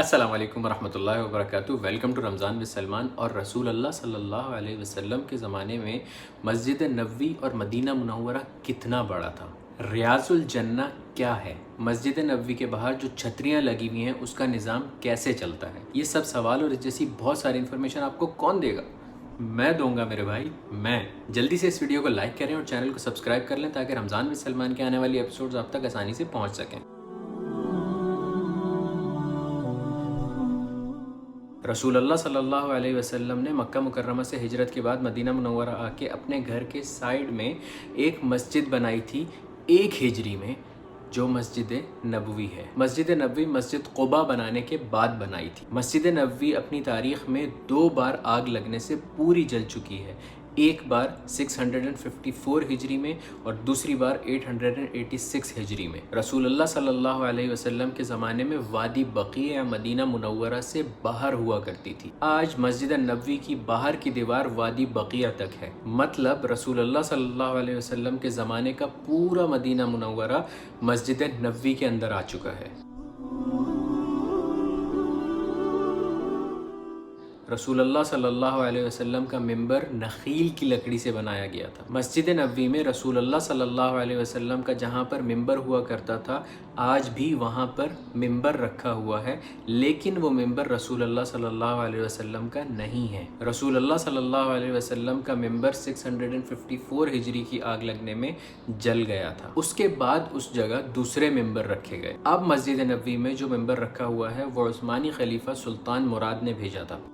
अस्सलाम वालेकुम वरहमतुल्लाहि वबरकातुहू। Welcome to Ramzan with Salman. और रसूल अल्लाह सल्लल्लाहु अलैहि वसल्लम के ज़माने में मस्जिद नबवी और मदीना मुनव्वरा कितना बड़ा था। रियाजुल जन्ना क्या है, मस्जिद नबवी के बाहर जो छतरियाँ लगी हुई हैं उसका निज़ाम कैसे चलता है, ये सब सवाल और जैसी बहुत सारी इन्फॉर्मेशन आपको कौन देगा? मैं दूंगा मेरे भाई, मैं। जल्दी से इस वीडियो को लाइक करें और चैनल को सब्सक्राइब कर लें ताकि रमज़ान विद सलमान के आने वाली एपिसोड्स आप तक आसानी से पहुँच सकें। रसूल अल्लाह सल्लल्लाहु अलैहि वसल्लम ने मक्का मुकर्रमा से हिजरत के बाद मदीना मुनव्वरा आके अपने घर के साइड में एक मस्जिद बनाई थी 1 हिजरी में, जो मस्जिद नबवी है। मस्जिद नबवी मस्जिद क़ुबा बनाने के बाद बनाई थी। मस्जिद नबवी अपनी तारीख़ में 2 बार आग लगने से पूरी जल चुकी है। एक बार 654 हिजरी में और दूसरी बार 886 हिजरी में। रसूल अल्लाह सल्लल्लाहु अलैहि वसल्लम के ज़माने में वादी बक़ीया या मदीना मुनव्वरा से बाहर हुआ करती थी। आज मस्जिद नबवी की बाहर की दीवार वादी बक़ीया तक है। मतलब रसूल अल्लाह सल्लल्लाहु अलैहि वसल्लम के ज़माने का पूरा मदीना मुनव्वरा मस्जिद नबवी के अंदर आ चुका है। रसूल अल्लाह सल्लल्लाहु अलैहि वसल्लम का मिंबर नखील की लकड़ी से बनाया गया था। मस्जिद नबवी में रसूल अल्लाह सल्लल्लाहु अलैहि वसल्लम का जहाँ पर मिंबर हुआ करता था, आज भी वहाँ पर मिंबर रखा हुआ है, लेकिन वो मिंबर रसूल अल्लाह सल्लल्लाहु अलैहि वसल्लम का नहीं है। रसूल अल्लाह सल्लल्लाहु अलैहि वसल्लम का मिंबर 654 हिजरी की आग लगने में जल गया था। उसके बाद उस जगह दूसरे मिंबर रखे गए। अब मस्जिद नबवी में जो मिंबर रखा हुआ है वो उस्मानी खलीफा सुल्तान मुराद ने भेजा था।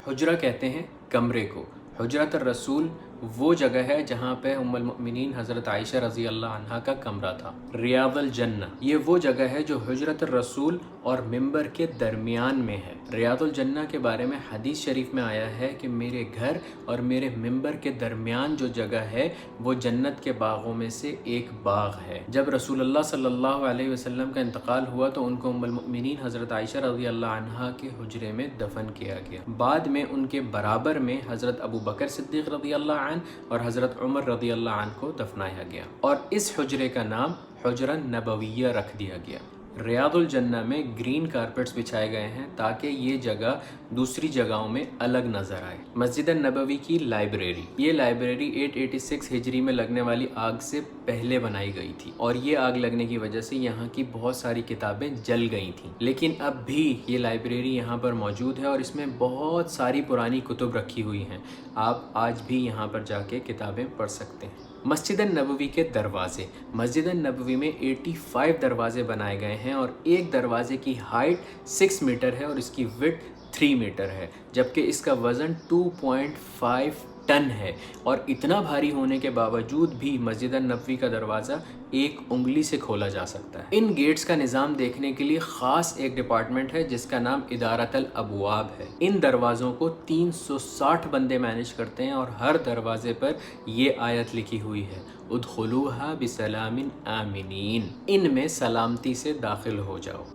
हुजरा कहते हैं कमरे को। हुजरत रसूल वो जगह है जहाँ पे उम्मुल मोमिनीन हज़रत आयशा रज़ी अल्लाह अन्हा का कमरा था। रियादुल जन्ना ये वो जगह है जो हुजरत रसूल और मिंबर के दरमियान में है। रियादुल जन्ना के बारे में हदीस शरीफ में आया है कि मेरे घर और मेरे मिंबर के दरमियान जो जगह है वो जन्नत के बागों में से एक बाग है। जब रसूल अल्लाह सल्लल्लाहु अलैहि वसल्लम का इंतकाल हुआ तो उनको उम्मुल मोमिनीन हज़रत आयशा रज़ी अल्लाह अन्हा के हुजरे में दफन किया गया। बाद में उनके बराबर में हज़रत अबू बकर सिद्दीक़ रज़ी अल्लाह और हज़रत उमर रज़ी अल्लाह अन्हु को दफनाया गया और इस हुजरे का नाम हुजरा नबविया रख दिया गया। रियादुल जन्ना में ग्रीन कारपेट्स बिछाए गए हैं ताकि ये जगह दूसरी जगहों में अलग नज़र आए। मस्जिद नबवी की लाइब्रेरी, ये लाइब्रेरी 886 हिजरी में लगने वाली आग से पहले बनाई गई थी और ये आग लगने की वजह से यहाँ की बहुत सारी किताबें जल गई थीं, लेकिन अब भी ये लाइब्रेरी यहाँ पर मौजूद है और इसमें बहुत सारी पुरानी कुतुब रखी हुई हैं। आप आज भी यहाँ पर जाके किताबें पढ़ सकते हैं। मस्जिद नबवी के दरवाज़े, मस्जिद नबवी में 85 दरवाज़े बनाए गए हैं और एक दरवाज़े की हाइट 6 मीटर है और इसकी विड्थ 3 मीटर है, जबकि इसका वज़न 2.5 टन है। और इतना भारी होने के बावजूद भी मस्जिद नबवी का दरवाज़ा एक उंगली से खोला जा सकता है। इन गेट्स का निज़ाम देखने के लिए ख़ास एक डिपार्टमेंट है जिसका नाम इदारतल अबवाब है। इन दरवाज़ों को 360 बंदे मैनेज करते हैं और हर दरवाजे पर ये आयत लिखी हुई है, उदखुलूहा बिसलामिन आमिनीन, इनमें सलामती से दाखिल हो जाओ।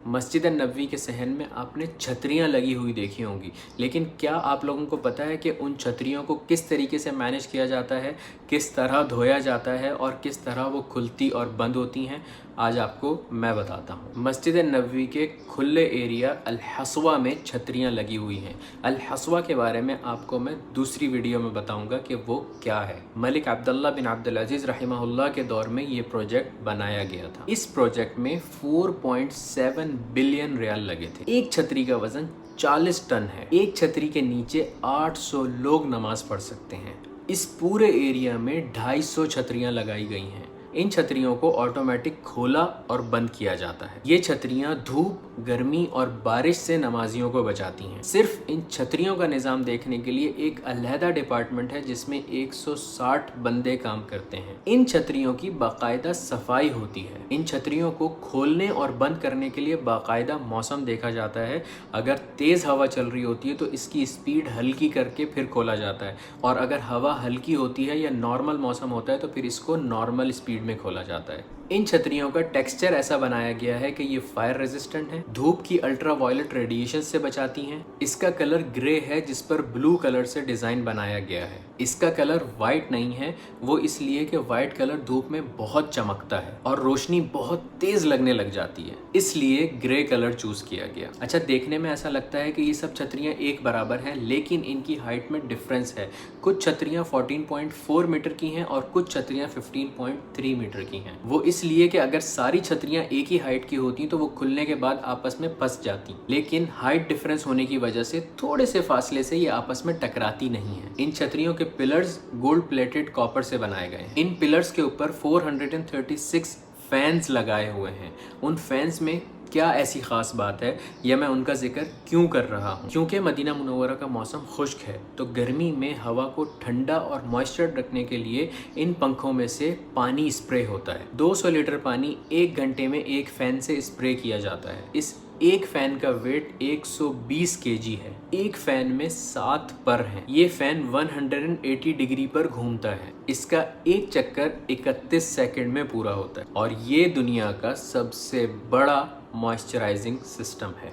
मस्जिद नबवी के सहन में आपने छतरियाँ लगी हुई देखी होंगी, लेकिन क्या आप लोगों को पता है कि उन छतरियों को किस तरीके से मैनेज किया जाता है, किस तरह धोया जाता है और किस तरह वो खुलती और बंद होती हैं? आज आपको मैं बताता हूँ। मस्जिद नबवी के खुले एरिया अल हस्वा में छतरियाँ लगी हुई हैं। अल हस्वा के बारे में आपको मैं दूसरी वीडियो में बताऊँगा कि वो क्या है। मलिक अब्दुल्ला बिन अब्दुल अजीज़ रहमहुल्लाह के दौर में ये प्रोजेक्ट बनाया गया था। इस प्रोजेक्ट में 4.7 बिलियन रियाल लगे थे। एक छतरी का वजन 40 टन है। एक छतरी के नीचे 800 लोग नमाज पढ़ सकते हैं। इस पूरे एरिया में 250 छतरियाँ लगाई गई हैं। इन छतरियों को ऑटोमेटिक खोला और बंद किया जाता है। ये छतरियाँ धूप, गर्मी और बारिश से नमाजियों को बचाती हैं। सिर्फ इन छतरियों का निज़ाम देखने के लिए एक अलहदा डिपार्टमेंट है जिसमें 160 बंदे काम करते हैं। इन छतरियों की बाकायदा सफाई होती है। इन छतरियों को खोलने और बंद करने के लिए बाकायदा मौसम देखा जाता है। अगर तेज़ हवा चल रही होती है तो इसकी स्पीड हल्की करके फिर खोला जाता है, और अगर हवा हल्की होती है या नॉर्मल मौसम होता है तो फिर इसको नॉर्मल स्पीड में खोला जाता है। इन छतरियों का टेक्सचर ऐसा बनाया गया है कि ये फायर रेजिस्टेंट है, धूप की अल्ट्रा वायलेट रेडिएशन से बचाती हैं। इसका कलर ग्रे है जिस पर ब्लू कलर से डिजाइन बनाया गया है। इसका कलर वाइट नहीं है, वो इसलिए कि वाइट कलर धूप में बहुत चमकता है और रोशनी बहुत तेज लगने लग जाती है, इसलिए ग्रे कलर चूज किया गया। अच्छा, देखने में ऐसा लगता है कि ये सब छतरियां एक बराबर हैं, लेकिन इनकी हाइट में डिफरेंस है। कुछ छतरियां 14.4 मीटर की हैं और कुछ छतरियां 15.3 मीटर की हैं। वो इसलिए कि अगर सारी छतरियां एक ही हाइट की होती तो वो खुलने के बाद आपस में फंस जाती, लेकिन हाइट डिफरेंस होने की वजह से थोड़े से फासले से ये आपस में टकराती नहीं है। इन छतरियों के पिलर्स गोल्ड प्लेटेड कॉपर से बनाए गए हैं। इन पिलर्स के ऊपर 436 फैंस लगाए हुए हैं। उन फैंस में क्या ऐसी खास बात है या मैं उनका जिक्र क्यों कर रहा हूँ? क्योंकि मदीना मुनव्वरा का मौसम खुश्क है, तो गर्मी में हवा को ठंडा और मॉइस्चर रखने के लिए इन पंखों में से पानी स्प्रे होता है। 200 लीटर पानी 1 घंटे में एक फैन से स्प्रे किया जाता है। इस एक फैन का वेट 120 केजी है। एक फैन में 7 पर हैं। ये फैन 180 डिग्री पर घूमता है। इसका एक चक्कर 31 सेकंड में पूरा होता है और ये दुनिया का सबसे बड़ा मॉइस्चराइजिंग सिस्टम है।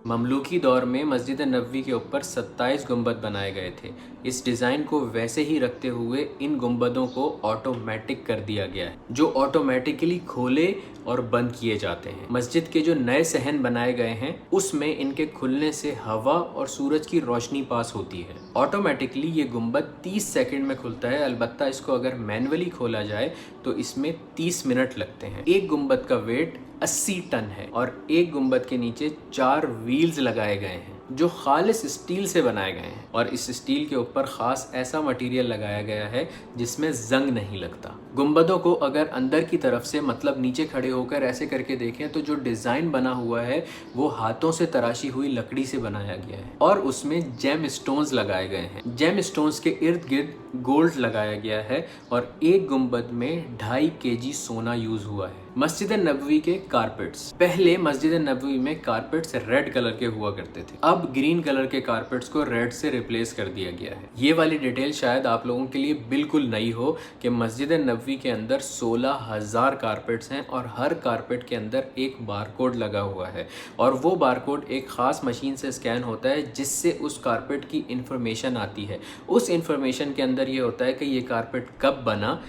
ममलूकी दौर में मस्जिद नबवी के ऊपर 27 गुंबद बनाए गए थे। इस डिज़ाइन को वैसे ही रखते हुए इन गुंबदों को ऑटोमेटिक कर दिया गया है, जो ऑटोमेटिकली खोले और बंद किए जाते हैं। मस्जिद के जो नए सहन बनाए गए हैं उसमें इनके खुलने से हवा और सूरज की रोशनी पास होती है। ऑटोमेटिकली ये गुंबद 30 सेकंड में खुलता है, अलबत्ता इसको अगर मैनुअली खोला जाए तो इसमें 30 मिनट लगते हैं। एक गुंबद का वेट 80 टन है और एक गुंबद के नीचे 4 व्हील्स लगाए गए हैं जो खालिस स्टील से बनाए गए हैं और इस स्टील के ऊपर खास ऐसा मटेरियल लगाया गया है जिसमें जंग नहीं लगता। गुंबदों को अगर अंदर की तरफ से मतलब नीचे खड़े होकर ऐसे करके देखें तो जो डिज़ाइन बना हुआ है वो हाथों से तराशी हुई लकड़ी से बनाया गया है और उसमें जेम स्टोन्स लगाए गए हैं। जेम स्टोन्स के इर्द गिर्द गोल्ड लगाया गया है और एक गुंबद में 2.5 केजी सोना यूज हुआ है। मस्जिद नबवी के कारपेट्स, पहले मस्जिद नबवी में कारपेट्स रेड कलर के हुआ करते थे, अब ग्रीन कलर के कारपेट्स को रेड से रिप्लेस कर दिया गया है। ये वाली डिटेल शायद आप लोगों के लिए बिल्कुल नई हो कि मस्जिद नबवी के अंदर 16,000 कारपेट्स हैं और हर कारपेट के अंदर एक बारकोड लगा हुआ है और वो बारकोड एक ख़ास मशीन से स्कैन होता है जिससे उस कारपेट की इंफॉर्मेशन आती है। उस इंफॉर्मेशन के अंदर ये होता है कि ये कारपेट कब बना,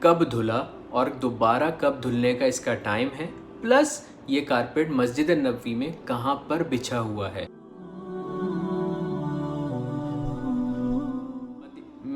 कब धुला और दोबारा कब धुलने का इसका टाइम है, प्लस ये कारपेट मस्जिद नबवी में कहाँ पर बिछा हुआ है।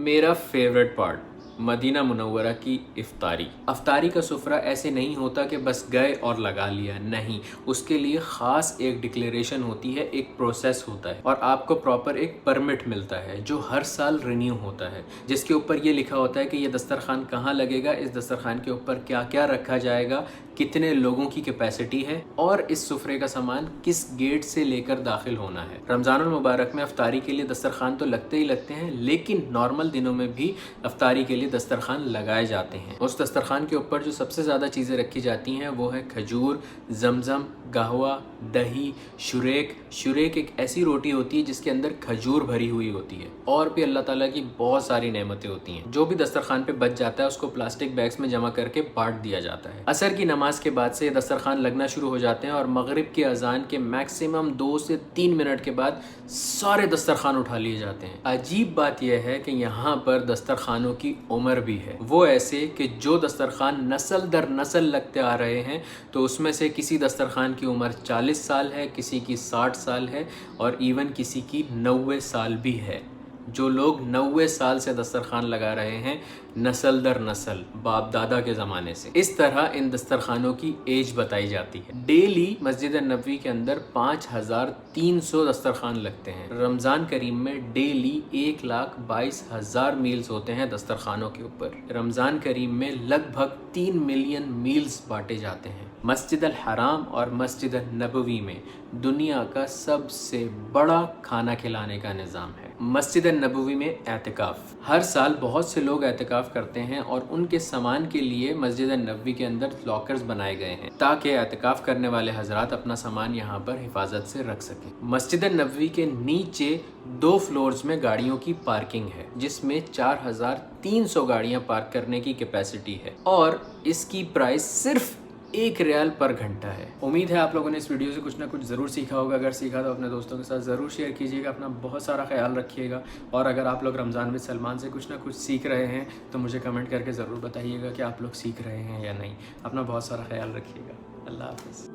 मेरा फेवरेट पार्ट, मदीना मुनव्वरा की इफ्तारी। अफ्तारी का सुफरा ऐसे नहीं होता कि बस गए और लगा लिया, नहीं, उसके लिए ख़ास एक डिक्लेरेशन होती है, एक प्रोसेस होता है और आपको प्रॉपर एक परमिट मिलता है जो हर साल रिन्यू होता है, जिसके ऊपर ये लिखा होता है कि ये दस्तरखान कहाँ लगेगा, इस दस्तरखान के ऊपर क्या क्या रखा जाएगा, कितने लोगों की कैपेसिटी है और इस सुफरे का सामान किस गेट से लेकर दाखिल होना है। रमज़ानुल मुबारक में अफ्तारी के लिए दस्तरखान तो लगते ही लगते हैं, लेकिन नॉर्मल दिनों में भी अफ्तारी के लिए दस्तरखान लगाए जाते हैं। उस दस्तरखान के ऊपर जो सबसे ज़्यादा चीज़ें रखी जाती हैं वो है खजूर, जमजम, कहवा, दही, शुरेक। शुरेक एक ऐसी रोटी होती है जिसके अंदर खजूर भरी हुई होती है और भी अल्लाह ताला की बहुत सारी नेमतें होती हैं। जो भी दस्तरखान पे बच जाता है उसको प्लास्टिक बैग्स में जमा करके बांट दिया जाता है। असर की नमाज के बाद से दस्तरखान लगना शुरू हो जाते हैं और मगरिब की अजान के मैक्सिमम 2 से 3 मिनट के बाद सारे दस्तरखान उठा लिए जाते हैं। अजीब बात यह है कि यहाँ पर दस्तरखानों की उम्र भी है, वो ऐसे कि जो दस्तरखान नस्ल दर नस्ल लगते आ रहे हैं तो उसमें से किसी दस्तरखान की उम्र 40 साल है, किसी की 60 साल है और इवन किसी की 90 साल भी है। जो लोग 90 साल से दस्तरखान लगा रहे हैं नस्ल दर नस्ल, बाप दादा के ज़माने से। इस तरह इन दस्तरखानों की एज बताई जाती है। डेली मस्जिद नबवी के अंदर 5,300 दस्तरखान लगते हैं। रमज़ान करीम में डेली 1,22,000 मील्स होते हैं दस्तरखानों के ऊपर। रमज़ान करीम में लगभग 3 मिलियन मील्स बांटे जाते हैं। मस्जिद अल हराम और मस्जिद अल नबवी में दुनिया का सबसे बड़ा खाना खिलाने का निज़ाम है। मस्जिद अल नबवी में एतिकाफ़, हर साल बहुत से लोग एतिकाफ़ करते हैं और उनके सामान के लिए मस्जिद अल नबवी के अंदर लॉकर्स बनाए गए हैं ताकि एतिकाफ़ करने वाले हजरात अपना सामान यहाँ पर हिफाजत से रख सकें। मस्जिद अल नबवी के नीचे 2 फ्लोर्स में गाड़ियों की पार्किंग है जिसमें 4300 गाड़ियाँ पार्क करने की कैपेसिटी है और इसकी प्राइस सिर्फ 1 रियाल पर घंटा है। उम्मीद है आप लोगों ने इस वीडियो से कुछ ना कुछ ज़रूर सीखा होगा। अगर सीखा तो अपने दोस्तों के साथ ज़रूर शेयर कीजिएगा। अपना बहुत सारा ख्याल रखिएगा और अगर आप लोग रमज़ान में सलमान से कुछ ना कुछ सीख रहे हैं तो मुझे कमेंट करके ज़रूर बताइएगा कि आप लोग सीख रहे हैं या नहीं। अपना बहुत सारा ख्याल रखिएगा। अल्लाह हाफ़िज़।